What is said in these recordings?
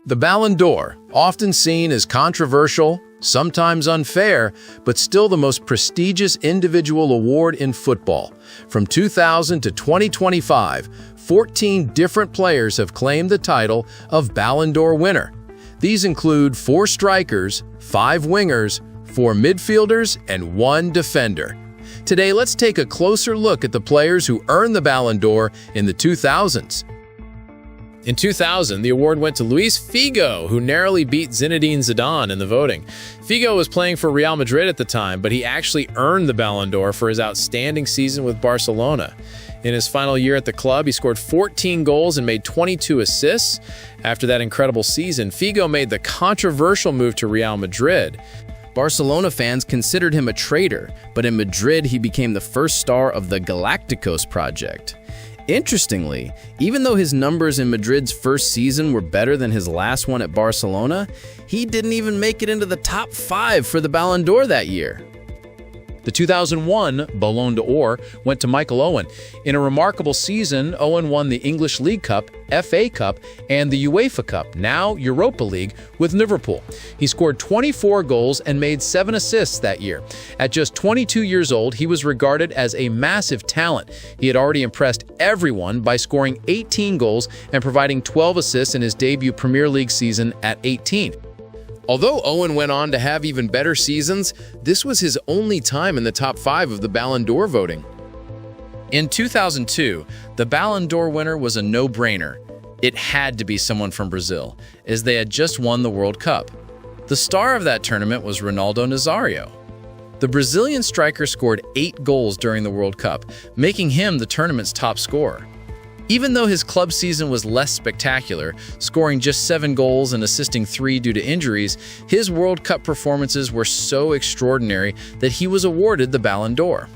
The Ballon d'Or, often seen as controversial, sometimes unfair, but still the most prestigious individual award in football. From 2000 to 2025, 14 different players have claimed the title of Ballon d'Or winner. These include 4 strikers, 5 wingers, 4 midfielders, and 1 defender. Today, let's take a closer look at the players who earned the Ballon d'Or in the 2000s. In 2000, the award went to Luis Figo, who narrowly beat Zinedine Zidane in the voting. Figo was playing for Real Madrid at the time, but he actually earned the Ballon d'Or for his outstanding season with Barcelona. In his final year at the club, he scored 14 goals and made 22 assists. After that incredible season, Figo made the controversial move to Real Madrid. Barcelona fans considered him a traitor, but in Madrid he became the first star of the Galacticos project. Interestingly, even though his numbers in Madrid's first season were better than his last one at Barcelona, he didn't even make it into the top 5 for the Ballon d'Or that year. The 2001 Ballon d'Or went to Michael Owen. In a remarkable season, Owen won the English League Cup, FA Cup, and the UEFA Cup, now Europa League, with Liverpool. He scored 24 goals and made 7 assists that year. At just 22 years old, he was regarded as a massive talent. He had already impressed everyone by scoring 18 goals and providing 12 assists in his debut Premier League season at 18. Although Owen went on to have even better seasons, this was his only time in the top 5 of the Ballon d'Or voting. In 2002, the Ballon d'Or winner was a no-brainer. It had to be someone from Brazil, as they had just won the World Cup. The star of that tournament was Ronaldo Nazário. The Brazilian striker scored 8 goals during the World Cup, making him the tournament's top scorer. Even though his club season was less spectacular, scoring just 7 goals and assisting 3 due to injuries, his World Cup performances were so extraordinary that he was awarded the Ballon d'Or.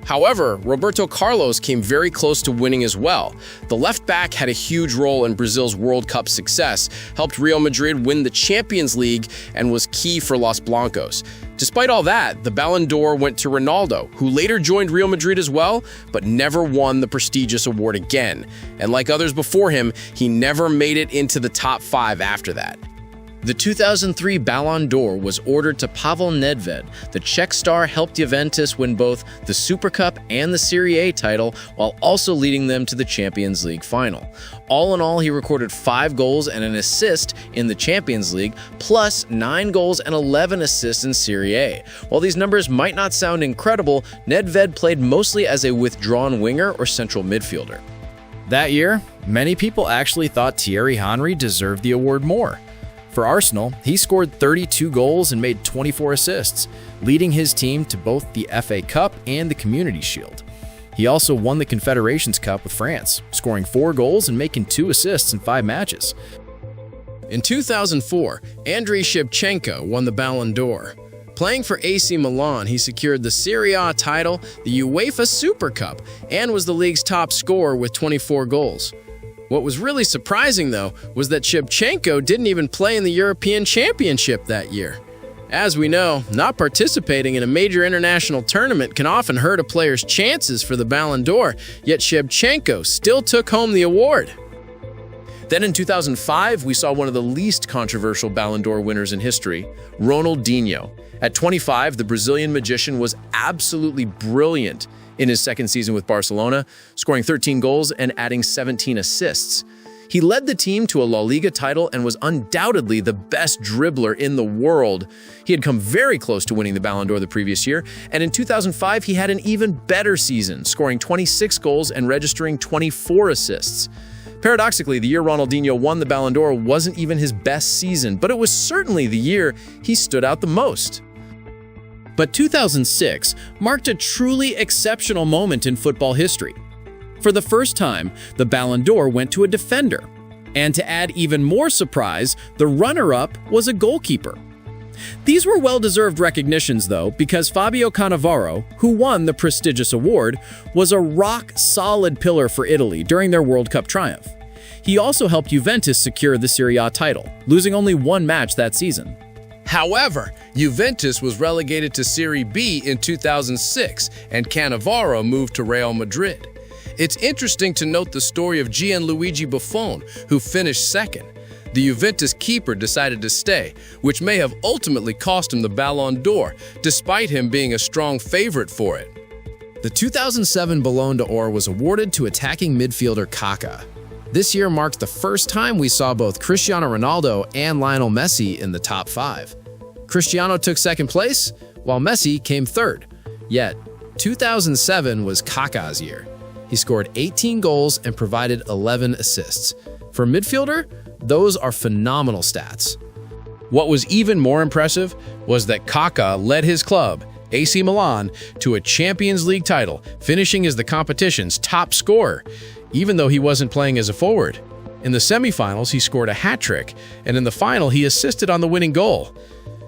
However, Roberto Carlos came very close to winning as well. The left back had a huge role in Brazil's World Cup success, helped Real Madrid win the Champions League, and was key for Los Blancos. Despite all that, the Ballon d'Or went to Ronaldo, who later joined Real Madrid as well, but never won the prestigious award again. And like others before him, he never made it into the top 5 after that. The 2003 Ballon d'Or was ordered to Pavel Nedved. The Czech star helped Juventus win both the Super Cup and the Serie A title, while also leading them to the Champions League final. All in all, he recorded 5 goals and an assist in the Champions League, plus 9 goals and 11 assists in Serie A. While these numbers might not sound incredible, Nedved played mostly as a withdrawn winger or central midfielder. That year, many people actually thought Thierry Henry deserved the award more. For Arsenal, he scored 32 goals and made 24 assists, leading his team to both the FA Cup and the Community Shield. He also won the Confederations Cup with France, scoring 4 goals and making 2 assists in 5 matches. In 2004, Andriy Shevchenko won the Ballon d'Or. Playing for AC Milan, he secured the Serie A title, the UEFA Super Cup, and was the league's top scorer with 24 goals. What was really surprising, though, was that Shevchenko didn't even play in the European Championship that year. As we know, not participating in a major international tournament can often hurt a player's chances for the Ballon d'Or, yet Shevchenko still took home the award. Then in 2005, we saw one of the least controversial Ballon d'Or winners in history, Ronaldinho. At 25, the Brazilian magician was absolutely brilliant in his second season with Barcelona, scoring 13 goals and adding 17 assists. He led the team to a La Liga title and was undoubtedly the best dribbler in the world. He had come very close to winning the Ballon d'Or the previous year, and in 2005 he had an even better season, scoring 26 goals and registering 24 assists. Paradoxically, the year Ronaldinho won the Ballon d'Or wasn't even his best season, but it was certainly the year he stood out the most. But 2006 marked a truly exceptional moment in football history. For the first time, the Ballon d'Or went to a defender. And to add even more surprise, the runner-up was a goalkeeper. These were well-deserved recognitions, though, because Fabio Cannavaro, who won the prestigious award, was a rock-solid pillar for Italy during their World Cup triumph. He also helped Juventus secure the Serie A title, losing only 1 match that season. However, Juventus was relegated to Serie B in 2006, and Cannavaro moved to Real Madrid. It's interesting to note the story of Gianluigi Buffon, who finished second. the Juventus keeper decided to stay, which may have ultimately cost him the Ballon d'Or, despite him being a strong favorite for it. The 2007 Ballon d'Or was awarded to attacking midfielder Kaká. This year marked the first time we saw both Cristiano Ronaldo and Lionel Messi in the top 5. Cristiano took second place, while Messi came third. Yet, 2007 was Kaká's year. He scored 18 goals and provided 11 assists. For a midfielder, those are phenomenal stats. What was even more impressive was that Kaká led his club, AC Milan, to a Champions League title, finishing as the competition's top scorer, even though he wasn't playing as a forward. In the semifinals, he scored a hat-trick, and in the final, he assisted on the winning goal.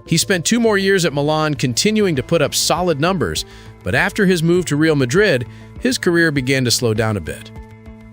He spent 2 more years at Milan continuing to put up solid numbers, but after his move to Real Madrid, his career began to slow down a bit.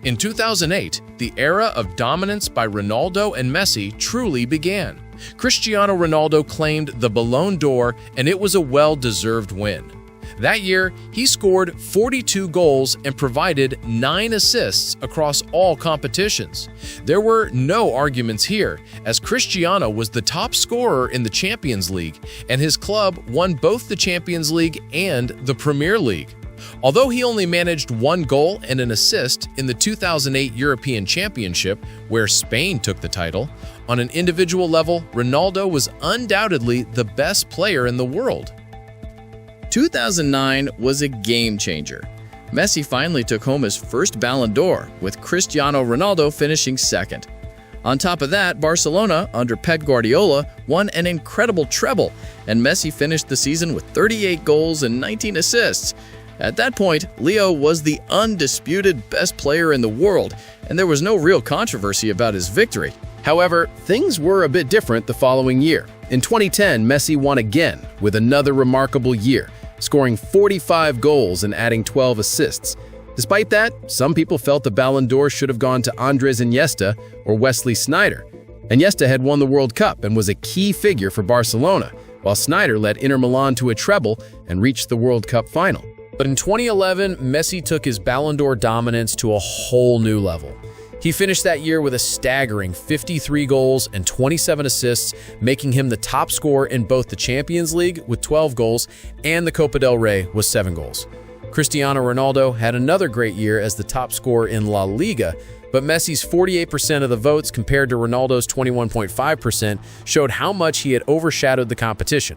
In 2008, the era of dominance by Ronaldo and Messi truly began. Cristiano Ronaldo claimed the Ballon d'Or, and it was a well-deserved win. That year, he scored 42 goals and provided 9 assists across all competitions. There were no arguments here, as Cristiano was the top scorer in the Champions League, and his club won both the Champions League and the Premier League. Although he only managed 1 goal and an assist in the 2008 European Championship, where Spain took the title, on an individual level, Ronaldo was undoubtedly the best player in the world. 2009 was a game changer. Messi finally took home his first Ballon d'Or, with Cristiano Ronaldo finishing second. On top of that, Barcelona, under Pep Guardiola, won an incredible treble, and Messi finished the season with 38 goals and 19 assists. At that point, Leo was the undisputed best player in the world, and there was no real controversy about his victory. However, things were a bit different the following year. In 2010, Messi won again with another remarkable year, scoring 45 goals and adding 12 assists. Despite that, some people felt the Ballon d'Or should have gone to Andres Iniesta or Wesley Sneijder. Iniesta had won the World Cup and was a key figure for Barcelona, while Sneijder led Inter Milan to a treble and reached the World Cup final. But in 2011, Messi took his Ballon d'Or dominance to a whole new level. He finished that year with a staggering 53 goals and 27 assists, making him the top scorer in both the Champions League with 12 goals and the Copa del Rey with 7 goals. Cristiano Ronaldo had another great year as the top scorer in La Liga, but Messi's 48% of the votes compared to Ronaldo's 21.5% showed how much he had overshadowed the competition.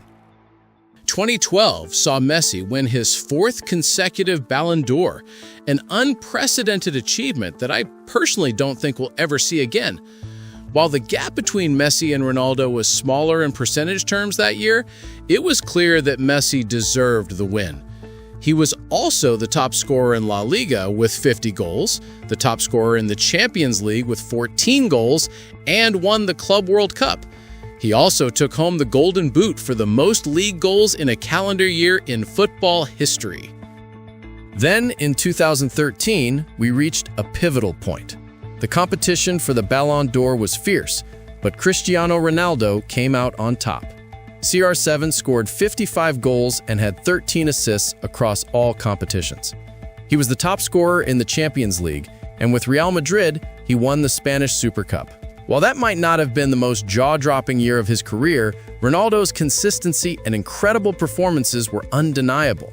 2012 saw Messi win his 4th consecutive Ballon d'Or, an unprecedented achievement that I personally don't think we'll ever see again. While the gap between Messi and Ronaldo was smaller in percentage terms that year, it was clear that Messi deserved the win. He was also the top scorer in La Liga with 50 goals, the top scorer in the Champions League with 14 goals, and won the Club World Cup. He also took home the Golden Boot for the most league goals in a calendar year in football history. Then, in 2013, we reached a pivotal point. The competition for the Ballon d'Or was fierce, but Cristiano Ronaldo came out on top. CR7 scored 55 goals and had 13 assists across all competitions. He was the top scorer in the Champions League, and with Real Madrid, he won the Spanish Super Cup. While that might not have been the most jaw-dropping year of his career, Ronaldo's consistency and incredible performances were undeniable.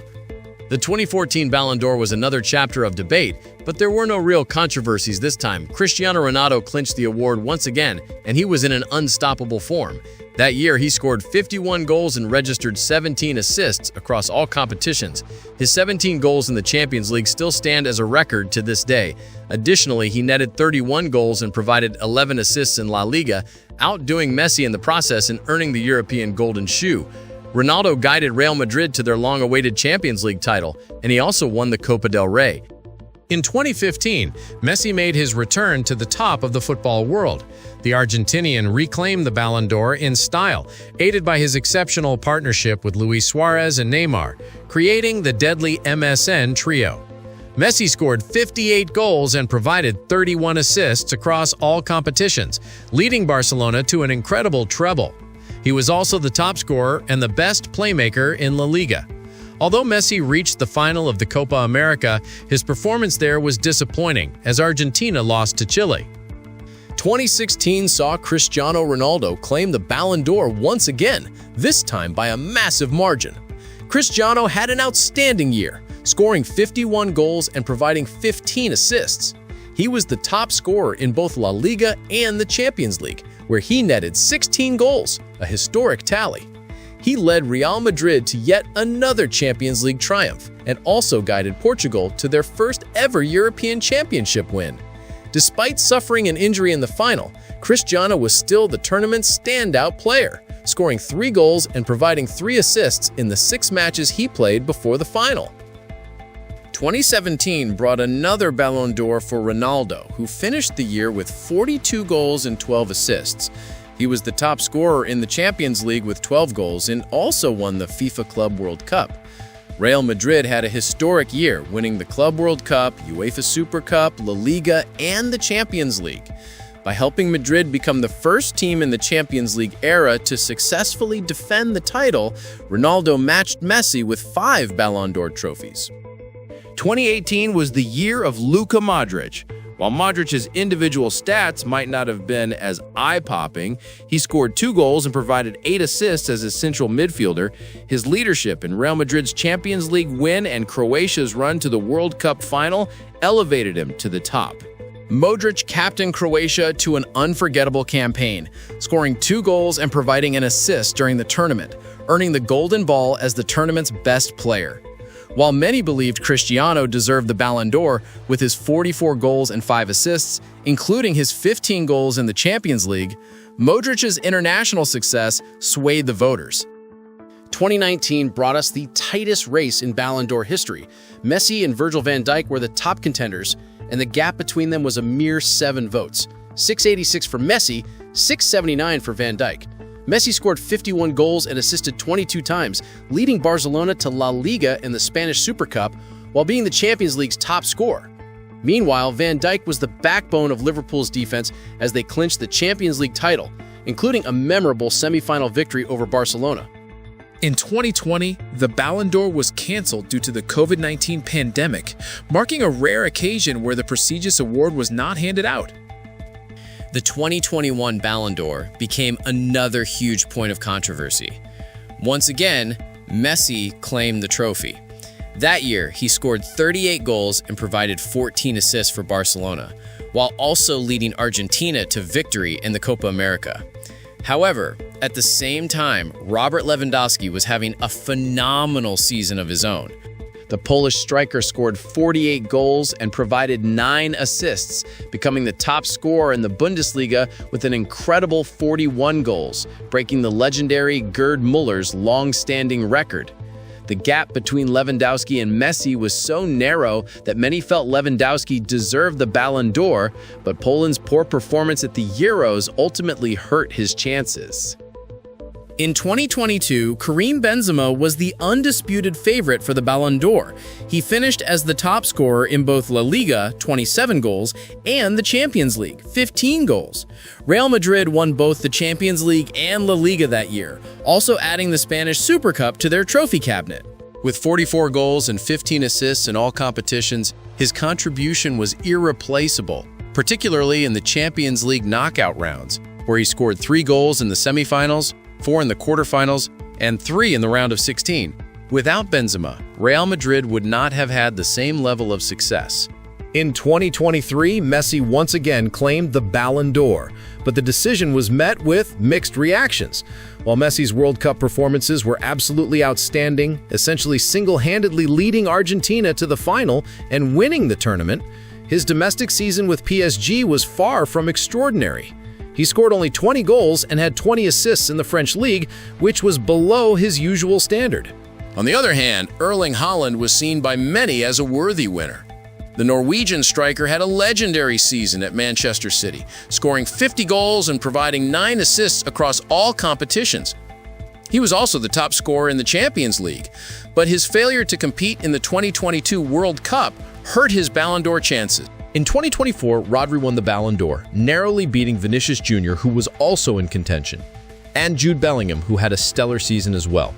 The 2014 Ballon d'Or was another chapter of debate, but there were no real controversies this time. Cristiano Ronaldo clinched the award once again, and he was in an unstoppable form. That year, he scored 51 goals and registered 17 assists across all competitions. His 17 goals in the Champions League still stand as a record to this day. Additionally, he netted 31 goals and provided 11 assists in La Liga, outdoing Messi in the process and earning the European Golden Shoe. Ronaldo guided Real Madrid to their long-awaited Champions League title, and he also won the Copa del Rey. In 2015, Messi made his return to the top of the football world. The Argentinian reclaimed the Ballon d'Or in style, aided by his exceptional partnership with Luis Suarez and Neymar, creating the deadly MSN trio. Messi scored 58 goals and provided 31 assists across all competitions, leading Barcelona to an incredible treble. He was also the top scorer and the best playmaker in La Liga. Although Messi reached the final of the Copa America, his performance there was disappointing as Argentina lost to Chile. 2016 saw Cristiano Ronaldo claim the Ballon d'Or once again, this time by a massive margin. Cristiano had an outstanding year, scoring 51 goals and providing 15 assists. He was the top scorer in both La Liga and the Champions League, where he netted 16 goals, a historic tally. He led Real Madrid to yet another Champions League triumph and also guided Portugal to their first ever European Championship win. Despite suffering an injury in the final, Cristiano was still the tournament's standout player, scoring 3 goals and providing 3 assists in the 6 matches he played before the final. 2017 brought another Ballon d'Or for Ronaldo, who finished the year with 42 goals and 12 assists. He was the top scorer in the Champions League with 12 goals and also won the FIFA Club World Cup. Real Madrid had a historic year, winning the Club World Cup, UEFA Super Cup, La Liga, and the Champions League. By helping Madrid become the first team in the Champions League era to successfully defend the title, Ronaldo matched Messi with 5 Ballon d'Or trophies. 2018 was the year of Luka Modric. While Modric's individual stats might not have been as eye-popping, he scored 2 goals and provided 8 assists as a central midfielder. His leadership in Real Madrid's Champions League win and Croatia's run to the World Cup final elevated him to the top. Modric captained Croatia to an unforgettable campaign, scoring 2 goals and providing an assist during the tournament, earning the Golden Ball as the tournament's best player. While many believed Cristiano deserved the Ballon d'Or with his 44 goals and 5 assists, including his 15 goals in the Champions League, Modric's international success swayed the voters. 2019 brought us the tightest race in Ballon d'Or history. Messi and Virgil van Dijk were the top contenders, and the gap between them was a mere 7 votes. 686 for Messi, 679 for Van Dijk. Messi scored 51 goals and assisted 22 times, leading Barcelona to La Liga and the Spanish Super Cup while being the Champions League's top scorer. Meanwhile, Van Dijk was the backbone of Liverpool's defense as they clinched the Champions League title, including a memorable semi-final victory over Barcelona. In 2020, the Ballon d'Or was cancelled due to the COVID-19 pandemic, marking a rare occasion where the prestigious award was not handed out. The 2021 Ballon d'Or became another huge point of controversy. Once again, Messi claimed the trophy. That year, he scored 38 goals and provided 14 assists for Barcelona, while also leading Argentina to victory in the Copa America. However, at the same time, Robert Lewandowski was having a phenomenal season of his own. The Polish striker scored 48 goals and provided 9 assists, becoming the top scorer in the Bundesliga with an incredible 41 goals, breaking the legendary Gerd Muller's long-standing record. The gap between Lewandowski and Messi was so narrow that many felt Lewandowski deserved the Ballon d'Or, but Poland's poor performance at the Euros ultimately hurt his chances. In 2022, Karim Benzema was the undisputed favorite for the Ballon d'Or. He finished as the top scorer in both La Liga, 27 goals, and the Champions League, 15 goals. Real Madrid won both the Champions League and La Liga that year, also adding the Spanish Super Cup to their trophy cabinet. With 44 goals and 15 assists in all competitions, his contribution was irreplaceable, particularly in the Champions League knockout rounds, where he scored 3 goals in the semifinals, 4 in the quarterfinals, and 3 in the round of 16. Without Benzema, Real Madrid would not have had the same level of success. In 2023, Messi once again claimed the Ballon d'Or, but the decision was met with mixed reactions. While Messi's World Cup performances were absolutely outstanding, essentially single-handedly leading Argentina to the final and winning the tournament, his domestic season with PSG was far from extraordinary. He scored only 20 goals and had 20 assists in the French league, which was below his usual standard. On the other hand, Erling Haaland was seen by many as a worthy winner. The Norwegian striker had a legendary season at Manchester City, scoring 50 goals and providing 9 assists across all competitions. He was also the top scorer in the Champions League, but his failure to compete in the 2022 World Cup hurt his Ballon d'Or chances. In 2024, Rodri won the Ballon d'Or, narrowly beating Vinicius Jr., who was also in contention, and Jude Bellingham, who had a stellar season as well.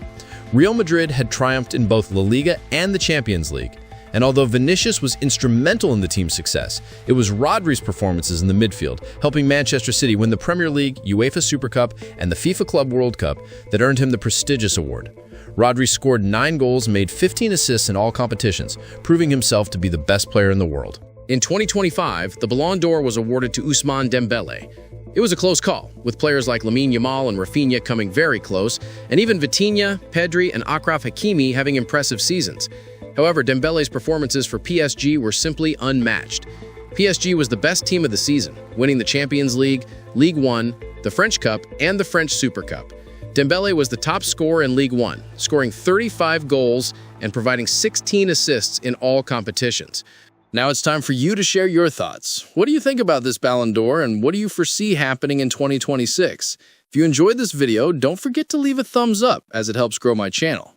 Real Madrid had triumphed in both La Liga and the Champions League. And although Vinicius was instrumental in the team's success, it was Rodri's performances in the midfield, helping Manchester City win the Premier League, UEFA Super Cup, and the FIFA Club World Cup that earned him the prestigious award. Rodri scored 9 goals and made 15 assists in all competitions, proving himself to be the best player in the world. In 2025, the Ballon d'Or was awarded to Ousmane Dembélé. It was a close call, with players like Lamine Yamal and Rafinha coming very close, and even Vitinha, Pedri, and Achraf Hakimi having impressive seasons. However, Dembélé's performances for PSG were simply unmatched. PSG was the best team of the season, winning the Champions League, Ligue 1, the French Cup, and the French Super Cup. Dembélé was the top scorer in Ligue 1, scoring 35 goals and providing 16 assists in all competitions. Now it's time for you to share your thoughts. What do you think about this Ballon d'Or, and what do you foresee happening in 2026? If you enjoyed this video, don't forget to leave a thumbs up, as it helps grow my channel.